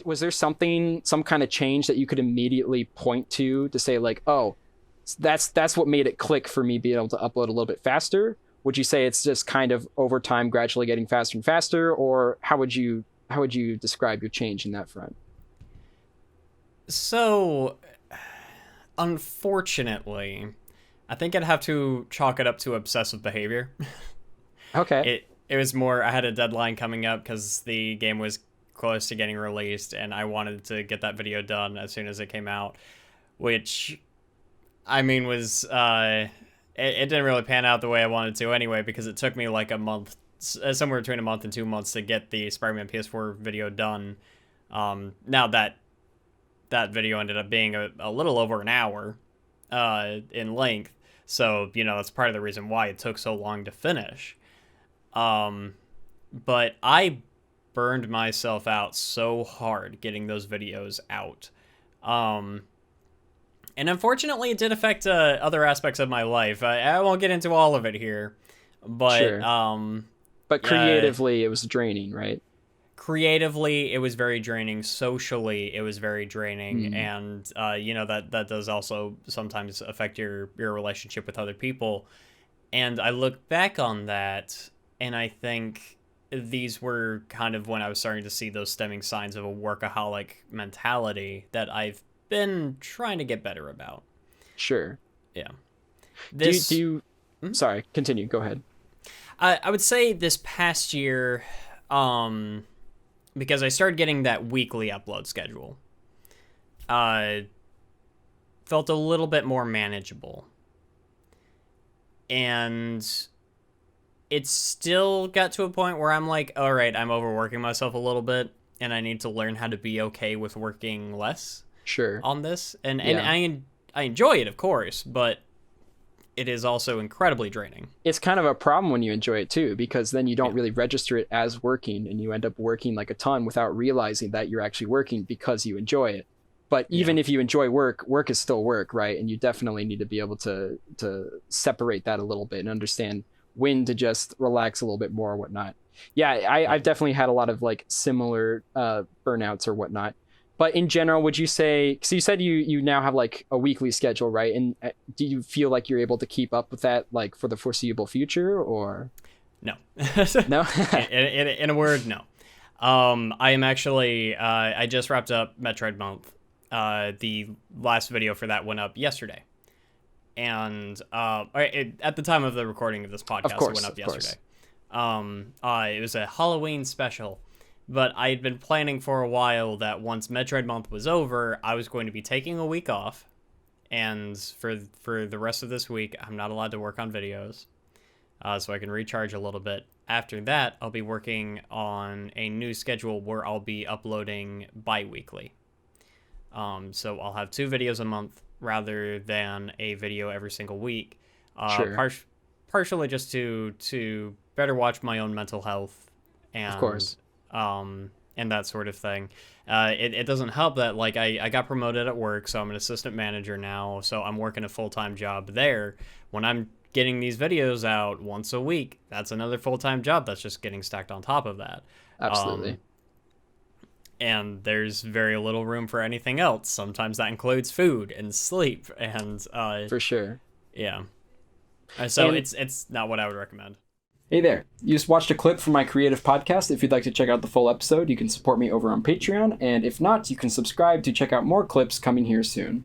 was there some kind of change that you could immediately point to say like, oh, that's what made it click for me being able to upload a little bit faster? Would you say it's just kind of over time gradually getting faster and faster, or how would you describe your change in that front? So, unfortunately, I think I'd have to chalk it up to obsessive behavior. Okay. It was more, I had a deadline coming up because the game was close to getting released, and I wanted to get that video done as soon as it came out, which, I mean, was, it didn't really pan out the way I wanted to anyway, because it took me like a month, somewhere between a month and 2 months to get the Spider-Man PS4 video done. Now that video ended up being a little over an hour in length, so, that's part of the reason why it took so long to finish. But I burned myself out so hard getting those videos out. And unfortunately, it did affect other aspects of my life. I won't get into all of it here, but Sure. But creatively, it was draining, right? creatively, it was very draining. Socially, it was very draining, Mm, and that does also sometimes affect your relationship with other people. And I look back on that, and I think these were kind of when I was starting to see those stemming signs of a workaholic mentality that I've been trying to get better about. sure. Yeah. Do you, This, do you, Mhm. sorry, continue. Go ahead. I would say this past year, um, because I started getting that weekly upload schedule, uh, felt a little bit more manageable. And it still got to a point where I'm like, all right, I'm overworking myself a little bit, and I need to learn how to be okay with working less Sure. on this. And Yeah. I enjoy it, of course, but it is also incredibly draining. It's kind of a problem when you enjoy it too, because then you don't Yeah. really register it as working and you end up working like a ton without realizing that you're actually working because you enjoy it. But Yeah. even if you enjoy work, work is still work, right? And you definitely need to be able to separate that a little bit and understand when to just relax a little bit more or whatnot. Yeah, Yeah. I've definitely had a lot of like similar burnouts or whatnot. But in general, would you say, so you said you now have like a weekly schedule, right? And do you feel like you're able to keep up with that like for the foreseeable future or No. no? In a word, no. I am actually, I just wrapped up Metroid Month. The last video for that went up yesterday. And at the time of the recording of this Of podcast, it course, went up of course. yesterday. It was a Halloween special, but I had been planning for a while that once Metroid Month was over, I was going to be taking a week off, and for the rest of this week, I'm not allowed to work on videos, so I can recharge a little bit. After that, I'll be working on a new schedule where I'll be uploading bi-weekly. So I'll have 2 videos a month rather than a video every single week. Sure. Partially just to better watch my own mental health Of and course. and that sort of thing. It doesn't help that like I got promoted at work, so I'm an assistant manager now, so I'm working a full-time job there. When I'm getting these videos out once a week, that's another full-time job that's just getting stacked on top of that. Um, Absolutely. and there's very little room for anything else. Sometimes that includes food and sleep, and For sure. yeah. So And it's not what I would recommend. hey there. You just watched a clip from my creative podcast. If you'd like to check out the full episode, you can support me over on Patreon. And if not, you can subscribe to check out more clips coming here soon.